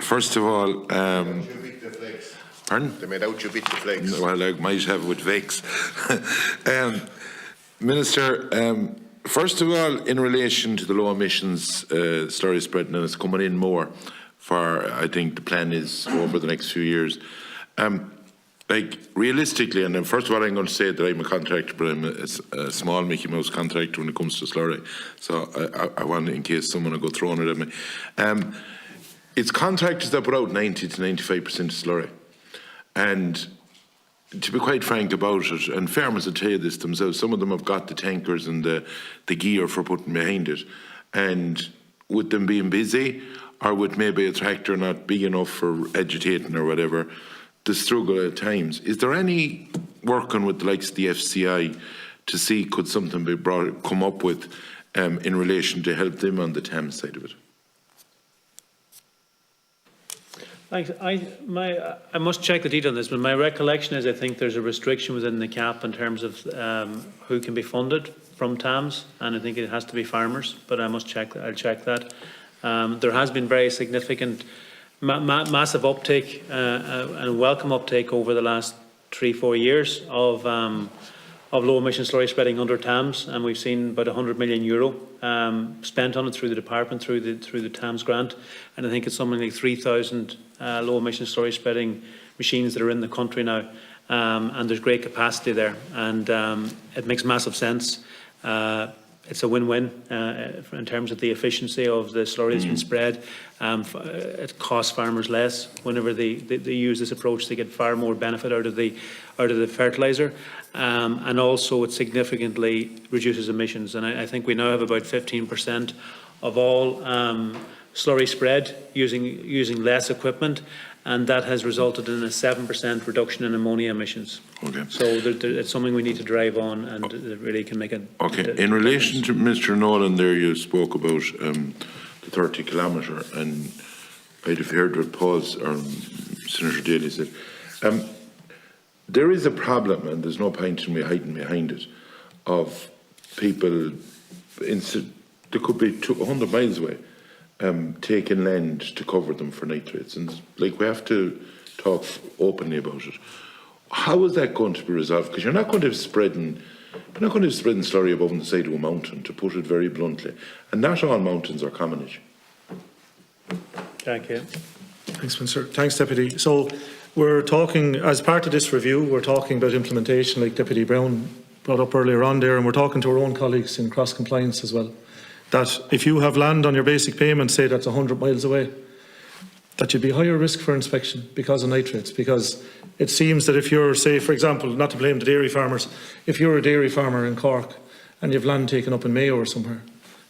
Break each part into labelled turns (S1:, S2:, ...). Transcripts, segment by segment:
S1: First of all, pardon?
S2: They made out you beat the flags.
S1: Well, I might have with Vicks. Minister, first of all, in relation to the low emissions slurry spread, and it's coming in more for, I think the plan is over the next few years. Like realistically, and then first of all, I'm going to say that I'm a contractor, but I'm a small Mickey Mouse contractor when it comes to slurry. So I want, in case someone will go throwing it at me. It's contractors that put out 90 to 95% slurry. And to be quite frank about it, and farmers will tell you this themselves, some of them have got the tankers and the gear for putting behind it. And with them being busy, or with maybe a tractor not big enough for agitating or whatever, the struggle at times. Is there any working with the likes of the FCI to see could something be come up with in relation to help them on the Thames side of it?
S3: Thanks. I must check the detail on this, but my recollection is I think there's a restriction within the cap in terms of who can be funded from TAMS, and I think it has to be farmers, but I must check. I'll check that. There has been very significant, massive uptake and welcome uptake over the last 3-4 years of low emission slurry spreading under TAMS, and we've seen about €100 million spent on it through the department, through the TAMS grant, and I think it's something like 3,000 low emission slurry spreading machines that are in the country now, and there's great capacity there, and it makes massive sense. It's a win-win in terms of the efficiency of the slurry that's been spread. It costs farmers less whenever they use this approach. They get far more benefit out of the fertiliser, and also it significantly reduces emissions. And I think we now have about 15% of all slurry spread using less equipment, and that has resulted in a 7% reduction in ammonia emissions.
S1: Okay.
S3: So it's something we need to drive on, and it really can make a
S1: okay. In relation to Mr. Nolan, there you spoke about the 30 kilometre, and I'd have heard what Paul's or Senator Daly said. There is a problem, and there's no point in me hiding behind it, of people. They could be 100 miles away. Taking land to cover them for nitrates, and like we have to talk openly about it. How is that going to be resolved? Because you're not going to have spreading slurry above the side of a mountain, to put it very bluntly, and not all mountains are commonage.
S3: Thank you.
S4: Thanks, Minister. Thanks, Deputy. So we're talking, as part of this review, we're talking about implementation, like Deputy Brown brought up earlier on there, and we're talking to our own colleagues in cross-compliance as well. That if you have land on your basic payment, say that's 100 miles away, that you'd be higher risk for inspection because of nitrates. Because it seems that if you're, say, for example, not to blame the dairy farmers, if you're a dairy farmer in Cork and you have land taken up in Mayo or somewhere,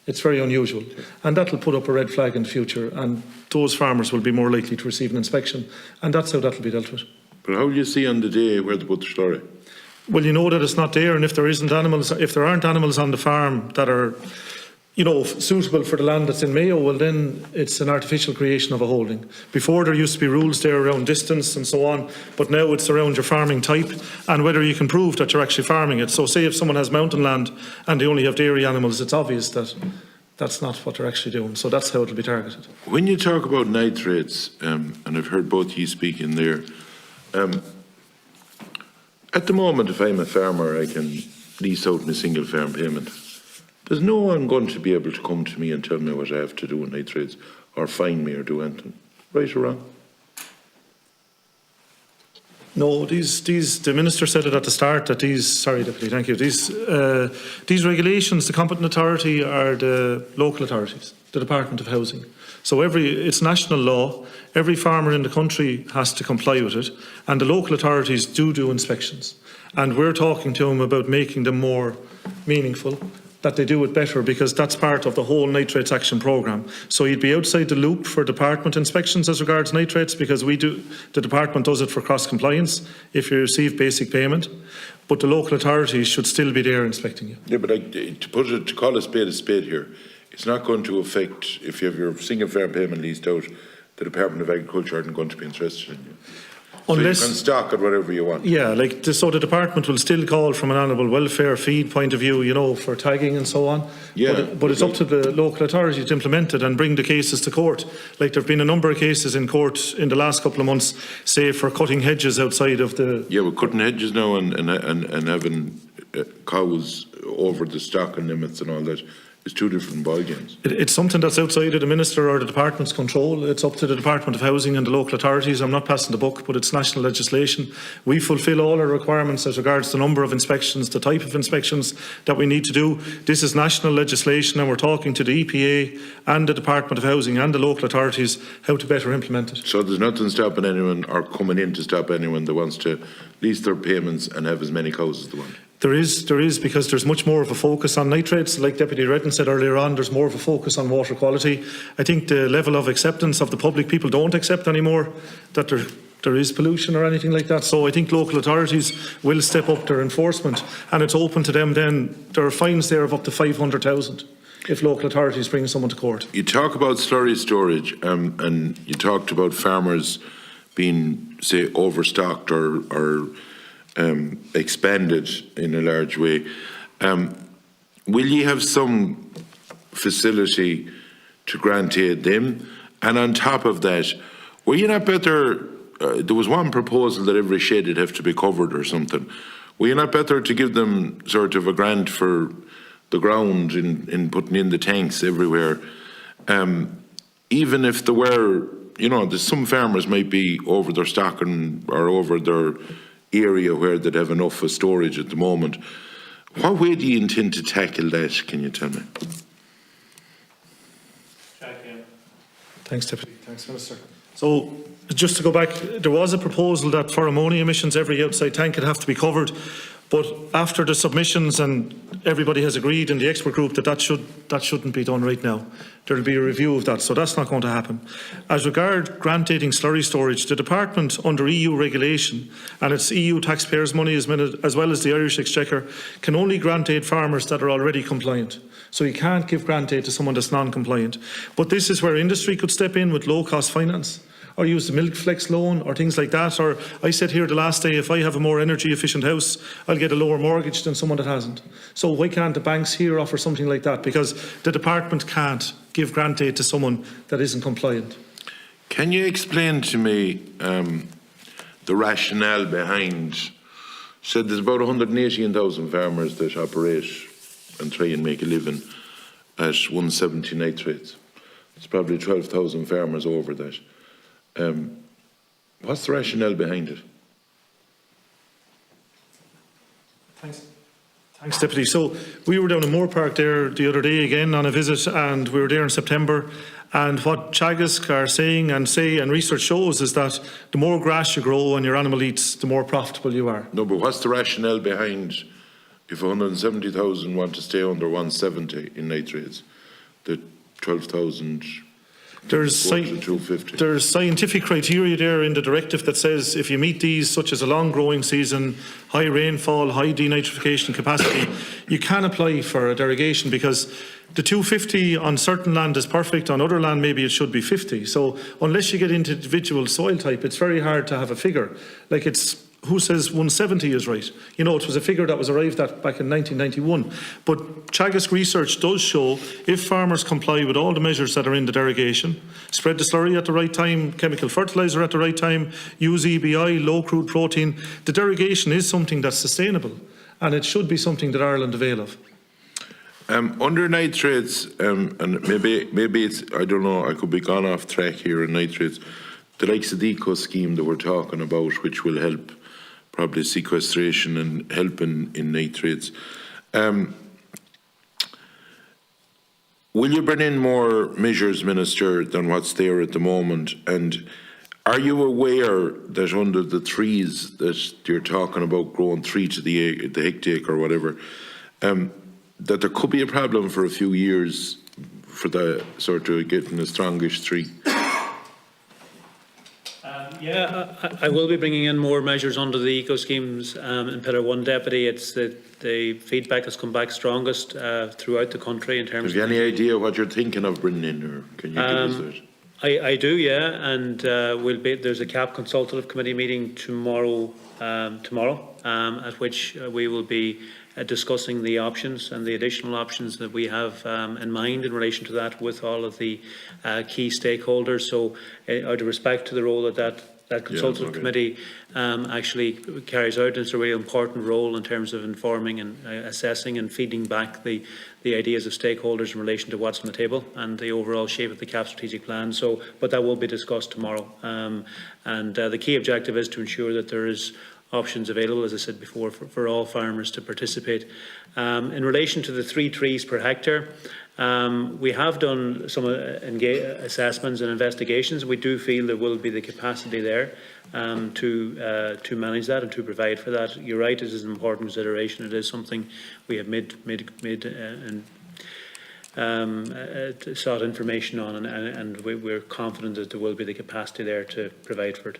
S4: it's very unusual. And that will put up a red flag in the future, and those farmers will be more likely to receive an inspection. And that's how that will be dealt with.
S1: But how do you see on the day where to put the slurry?
S4: Well, you know that it's not there, and if there aren't animals on the farm that are, you know, suitable for the land that's in Mayo, well then it's an artificial creation of a holding. Before there used to be rules there around distance and so on, but now it's around your farming type and whether you can prove that you're actually farming it. So say if someone has mountain land and they only have dairy animals, it's obvious that that's not what they're actually doing. So that's how it'll be targeted.
S1: When you talk about nitrates, and I've heard both you speak in there, at the moment if I'm a farmer I can lease out in a single farm payment. There's no one going to be able to come to me and tell me what I have to do with nitrates or fine me or do anything. Right or wrong?
S4: No, the Minister said it at the start that sorry Deputy, thank you, these regulations, the competent authority are the local authorities, the Department of Housing. So it's national law, every farmer in the country has to comply with it, and the local authorities do inspections. And we're talking to them about making them more meaningful, that they do it better, because that's part of the whole nitrates action programme. So you'd be outside the loop for department inspections as regards nitrates, because the department does it for cross compliance if you receive basic payment, but the local authorities should still be there inspecting you.
S1: Yeah, but to call a spade here, it's not going to affect, if you have your single farm payment leased out, the Department of Agriculture aren't going to be interested in you.
S4: unless
S1: so you can stock it whatever you want.
S4: Yeah, like so the department will still call from an animal welfare feed point of view, you know, for tagging and so on.
S1: Yeah,
S4: but it's up to the local authority to implement it and bring the cases to court. Like there have been a number of cases in court in the last couple of months, say for cutting hedges outside of the.
S1: Yeah, we're cutting hedges now and having cows over the stocking limits and all that. It's two different ballgames.
S4: It's something that's outside of the minister or the department's control. It's up to the Department of Housing and the local authorities. I'm not passing the buck, but it's national legislation. We fulfil all our requirements as regards the number of inspections, the type of inspections that we need to do. This is national legislation, and we're talking to the EPA and the Department of Housing and the local authorities how to better implement it.
S1: So there's nothing stopping anyone or coming in to stop anyone that wants to lease their payments and have as many cows as they want.
S4: There is, because there's much more of a focus on nitrates. Like Deputy Redden said earlier on, there's more of a focus on water quality. I think the level of acceptance of the public, people don't accept anymore that there is pollution or anything like that. So I think local authorities will step up their enforcement, and it's open to them then. There are fines there of up to 500,000 if local authorities bring someone to court.
S1: You talk about slurry storage and you talked about farmers being, say, overstocked or expanded in a large way. Will you have some facility to grant aid them? And on top of that, were you not better, there was one proposal that every shed would have to be covered or something. Were you not better to give them sort of a grant for the ground in putting in the tanks everywhere? Even if there were, you know, there's some farmers might be over their stocking or over their area where they'd have enough for storage at the moment. What way do you intend to tackle that, can you tell me?
S4: Thanks, Deputy. Thanks, Minister. So, just to go back, there was a proposal that for ammonia emissions, every outside tank would have to be covered. But after the submissions, and everybody has agreed in the expert group that shouldn't be done right now. There will be a review of that, so that's not going to happen. As regard grant aiding slurry storage, the department under EU regulation, and it's EU taxpayers' money as well as the Irish Exchequer, can only grant aid farmers that are already compliant. So you can't give grant aid to someone that's non-compliant. But this is where industry could step in with low-cost finance, or use the Milk Flex loan or things like that. Or I said here the last day, if I have a more energy efficient house, I'll get a lower mortgage than someone that hasn't. So why can't the banks here offer something like that? Because the department can't give grant aid to someone that isn't compliant.
S1: Can you explain to me the rationale behind, said there's about 118,000 farmers that operate and try and make a living at 170 nitrates. It's probably 12,000 farmers over that. What's the rationale behind it?
S4: Thanks, Deputy. So we were down in Moore Park there the other day again on a visit, and we were there in September. And what Teagasc are saying and research shows is that the more grass you grow and your animal eats, the more profitable you are.
S1: No, but what's the rationale behind if 170,000 want to stay under 170 in nitrates, the 12,000
S4: There's scientific criteria there in the directive that says if you meet these, such as a long growing season, high rainfall, high denitrification capacity, you can apply for a derogation, because the 250 on certain land is perfect, on other land maybe it should be 50. So unless you get into individual soil type, it's very hard to have a figure. Like who says 170 is right? You know, it was a figure that was arrived at back in 1991. But Teagasc research does show if farmers comply with all the measures that are in the derogation, spread the slurry at the right time, chemical fertiliser at the right time, use EBI, low crude protein, the derogation is something that's sustainable, and it should be something that Ireland avail of.
S1: Under nitrates, and maybe it's, I don't know, I could be gone off track here in nitrates, the likes of the eco scheme that we're talking about, which will help probably sequestration and help in nitrates. Will you bring in more measures, Minister, than what's there at the moment? And are you aware that under the trees that you're talking about, growing 3 to the hectare or whatever, that there could be a problem for a few years for the sort of getting a strongish tree?
S3: Yeah, I will be bringing in more measures under the eco schemes in Pillar 1, Deputy. It's the feedback has come back strongest throughout the country in terms of...
S1: Have you any idea what you're thinking of bringing in, or can you give us that?
S3: I do, yeah, and there's a CAP consultative committee meeting tomorrow, at which we will be discussing the options and the additional options that we have in mind in relation to that with all of the key stakeholders. So, out of respect to the role that consultative committee actually carries out, it's a really important role in terms of informing and assessing and feeding back the ideas of stakeholders in relation to what's on the table and the overall shape of the CAP strategic plan. So, but that will be discussed tomorrow. And the key objective is to ensure that there is options available, as I said before, for all farmers to participate. In relation to the 3 trees per hectare, we have done some assessments and investigations. We do feel there will be the capacity there to manage that and to provide for that. You're right, it is an important consideration. It is something we have sought information on, and we're confident that there will be the capacity there to provide for it.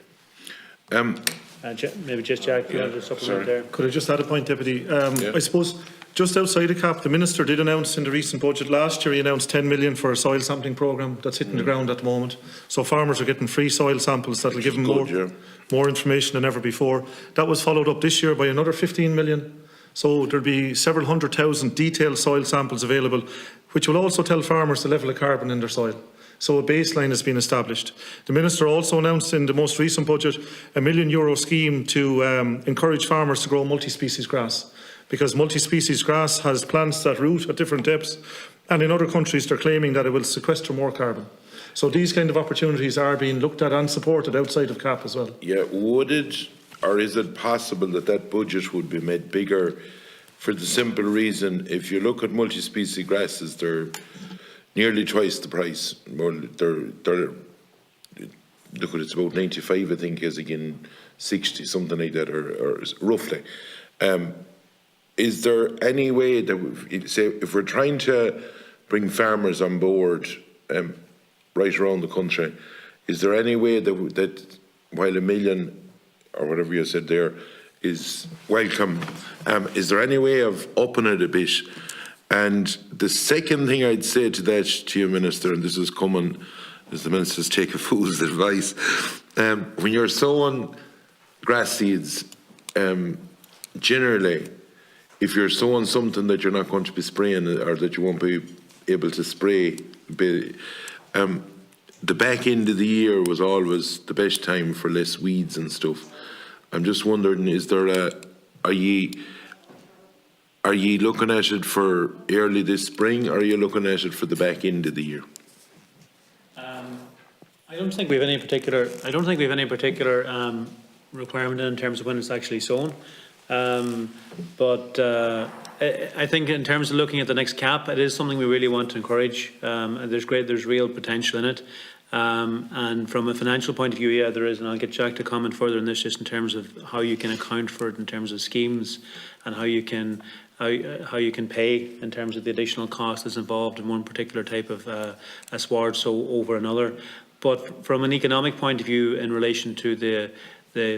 S3: Maybe just Jack, you have a supplement there.
S4: Could I just add a point, Deputy? I suppose just outside of CAP, the Minister did announce in the recent budget last year, he announced 10 million for a soil sampling programme that's hitting the ground at the moment. So farmers are getting free soil samples that will give them more information than ever before. That was followed up this year by another 15 million. So there'll be several 100,000 detailed soil samples available, which will also tell farmers the level of carbon in their soil. So a baseline has been established. The Minister also announced in the most recent budget a €1 million scheme to encourage farmers to grow multi-species grass, because multi-species grass has plants that root at different depths, and in other countries they're claiming that it will sequester more carbon. So these kind of opportunities are being looked at and supported outside of CAP as well.
S1: Yeah, would it, or is it possible that that budget would be made bigger for the simple reason, if you look at multi-species grasses, they're nearly twice the price. Well, they're look at it's about 95, I think, as again 60, something like that, or roughly. Is there any way that, say, if we're trying to bring farmers on board right around the country, is there any way that while $1 million or whatever you said there is welcome, is there any way of upping it a bit? And the second thing I'd say to that, to you, Minister, and this is coming as the Ministers take a fool's advice, when you're sowing grass seeds, generally, if you're sowing something that you're not going to be spraying or that you won't be able to spray, the back end of the year was always the best time for less weeds and stuff. I'm just wondering, is there are ye looking at it for early this spring, or are you looking at it for the back end of the year?
S3: I don't think we have any particular requirement in terms of when it's actually sown. But I think in terms of looking at the next CAP, it is something we really want to encourage. And there's real potential in it. And from a financial point of view, yeah, there is, and I'll get Jack to comment further on this, just in terms of how you can account for it in terms of schemes and how you can pay in terms of the additional cost that's involved in one particular type of a sward so over another. But from an economic point of view, in relation to the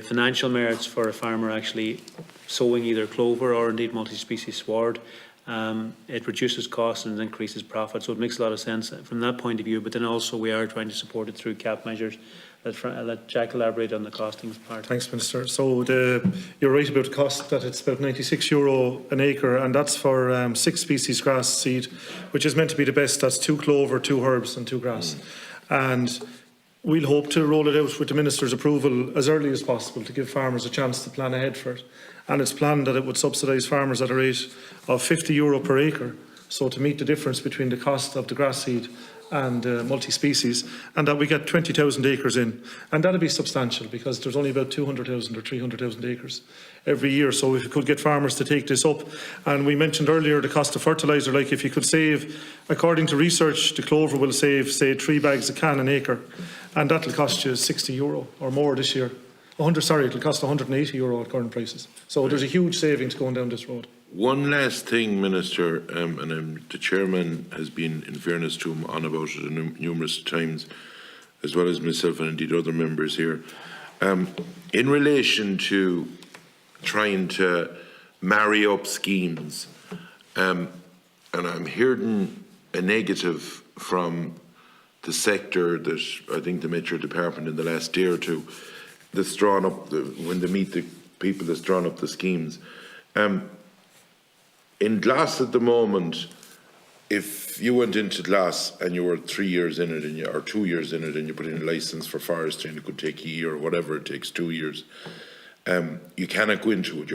S3: financial merits for a farmer actually sowing either clover or indeed multi-species sward, it reduces costs and increases profit. So it makes a lot of sense from that point of view. But then also we are trying to support it through CAP measures. Let Jack elaborate on the costings part.
S4: Thanks, Minister. So you're right about the cost, that it's about €96 an acre, and that's for 6 species grass seed, which is meant to be the best. That's 2 clover, 2 herbs and 2 grass. And we'll hope to roll it out with the Minister's approval as early as possible to give farmers a chance to plan ahead for it. And it's planned that it would subsidise farmers at a rate of €50 per acre, so to meet the difference between the cost of the grass seed and multi-species, and that we get 20,000 acres in. And that'll be substantial, because there's only about 200,000 or 300,000 acres every year. So if you could get farmers to take this up, and we mentioned earlier the cost of fertiliser, like if you could save, according to research, the clover will save, say, 3 bags a can an acre, and that'll cost you €60 or more this year. It'll cost €180 at current prices. So there's a huge savings going down this road.
S1: One last thing, Minister, and the Chairman has been, in fairness to him, on about it numerous times, as well as myself and indeed other members here, in relation to trying to marry up schemes, and I'm hearing a negative from the sector that I think the Metro Department in the last day or two that's drawn up, when they meet the people that's drawn up the schemes. In Glass at the moment, if you went into Glass and you were 3 years in it, or 2 years in it, and you put in a licence for forestry and it could take a year or whatever, it takes 2 years, you cannot go into it.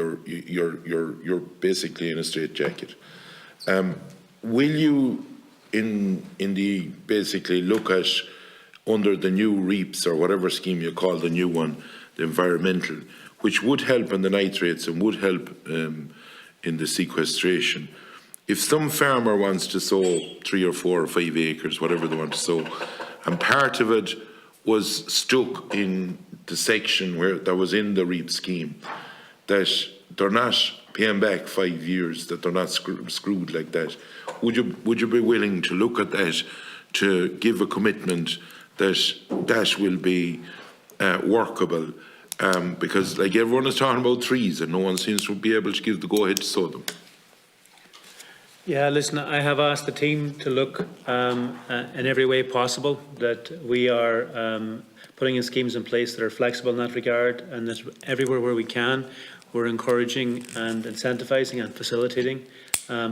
S1: You're basically in a straitjacket. Will you, in the basically look at under the new REAPs or whatever scheme you call the new one, the environmental, which would help in the nitrates and would help in the sequestration? If some farmer wants to sow 3 or 4 or 5 acres, whatever they want to sow, and part of it was stuck in the section where that was in the REAP scheme, that they're not paying back 5 years, that they're not screwed like that, would you be willing to look at that, to give a commitment that that will be workable? Because like everyone is talking about trees and no one seems to be able to give the go-ahead to sow them.
S3: Yeah, listen, I have asked the team to look in every way possible, that we are putting in schemes in place that are flexible in that regard, and that everywhere where we can, we're encouraging and incentivising and facilitating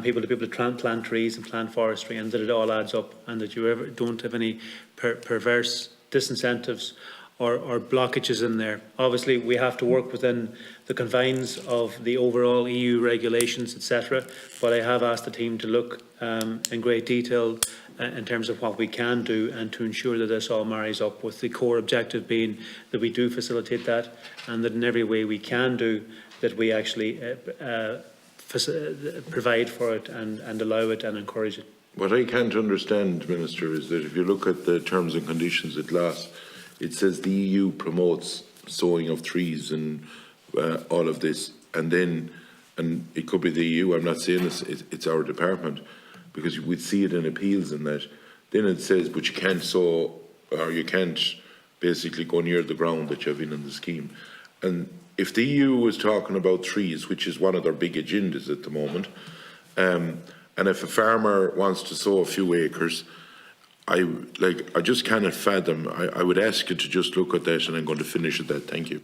S3: people to be able to plant trees and plant forestry, and that it all adds up, and that you don't have any perverse disincentives or blockages in there. Obviously, we have to work within the confines of the overall EU regulations, etc. But I have asked the team to look in great detail in terms of what we can do, and to ensure that this all marries up, with the core objective being that we do facilitate that, and that in every way we can do that, we actually provide for it and allow it and encourage it.
S1: What I can't understand, Minister, is that if you look at the terms and conditions at last, it says the EU promotes sowing of trees and all of this, and it could be the EU, I'm not saying it's our department, because we'd see it in appeals and that. Then it says, but you can't sow, or you can't basically go near the ground that you have in the scheme. And if the EU was talking about trees, which is one of their big agendas at the moment, and if a farmer wants to sow a few acres, I just cannot fathom. I would ask you to just look at that, and I'm going to finish at that. Thank you.